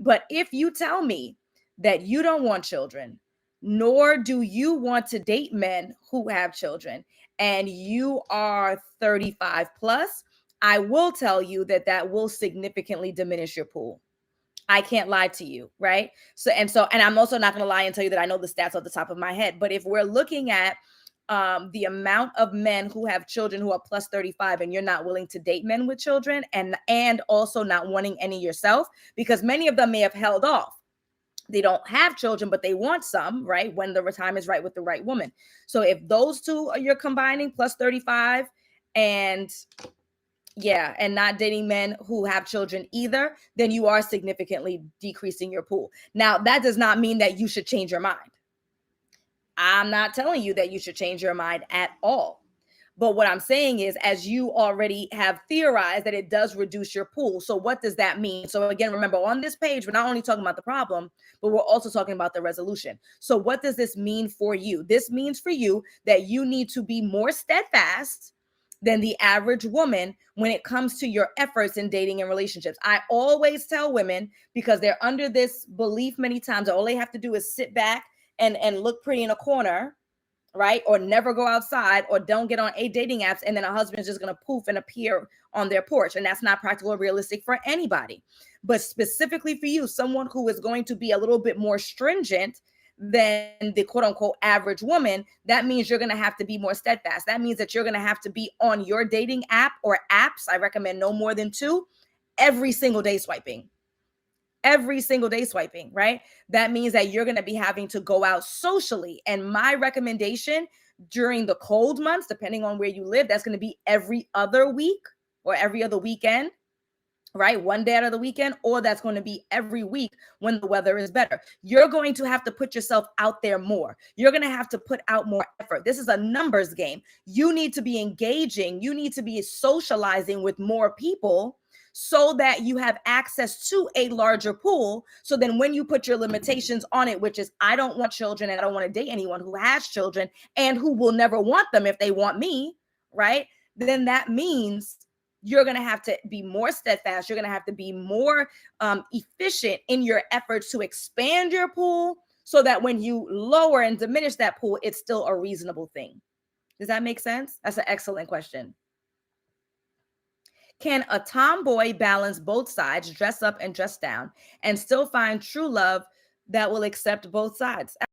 But if you tell me that you don't want children, nor do you want to date men who have children, and you are 35 plus, I will tell you that that will significantly diminish your pool. I can't lie to you, right? And I'm also not going to lie and tell you that I know the stats off the top of my head. But if we're looking at the amount of men who have children who are plus 35, and you're not willing to date men with children, and also not wanting any yourself, because many of them may have held off. They don't have children, but they want some, right? When the time is right with the right woman. So if those two you're combining, plus 35, and and not dating men who have children either, then you are significantly decreasing your pool. Now, that does not mean that you should change your mind. I'm not telling you that you should change your mind at all. But what I'm saying is, as you already have theorized, that it does reduce your pool. So what does that mean? So again, remember, on this page, we're not only talking about the problem, but we're also talking about the resolution. So what does this mean for you? This means for you that you need to be more steadfast than the average woman when it comes to your efforts in dating and relationships. I always tell women, because they're under this belief many times that all they have to do is sit back and look pretty in a corner, right? Or never go outside, or don't get on dating apps, and then a husband's just going to poof and appear on their porch. And that's not practical or realistic for anybody. But specifically for you, someone who is going to be a little bit more stringent than the quote unquote average woman, that means you're going to have to be more steadfast. That means that you're going to have to be on your dating app or apps. I recommend no more than 2 every single day swiping. Every single day swiping, right? That means that you're going to be having to go out socially. And my recommendation during the cold months, depending on where you live, that's going to be every other week or every other weekend, right? One day out of the weekend, or that's going to be every week when the weather is better. You're going to have to put yourself out there more. You're going to have to put out more effort. This is a numbers game. You need to be engaging. You need to be socializing with more people, so that you have access to a larger pool. So then when you put your limitations on it, which is, I don't want children, and I don't want to date anyone who has children and who will never want them if they want me, right? Then that means you're going to have to be more steadfast. You're going to have to be more efficient in your efforts to expand your pool, so that when you lower and diminish that pool, it's still a reasonable thing. Does that make sense? That's an excellent question. Can a tomboy balance both sides, dress up and dress down, and still find true love that will accept both sides?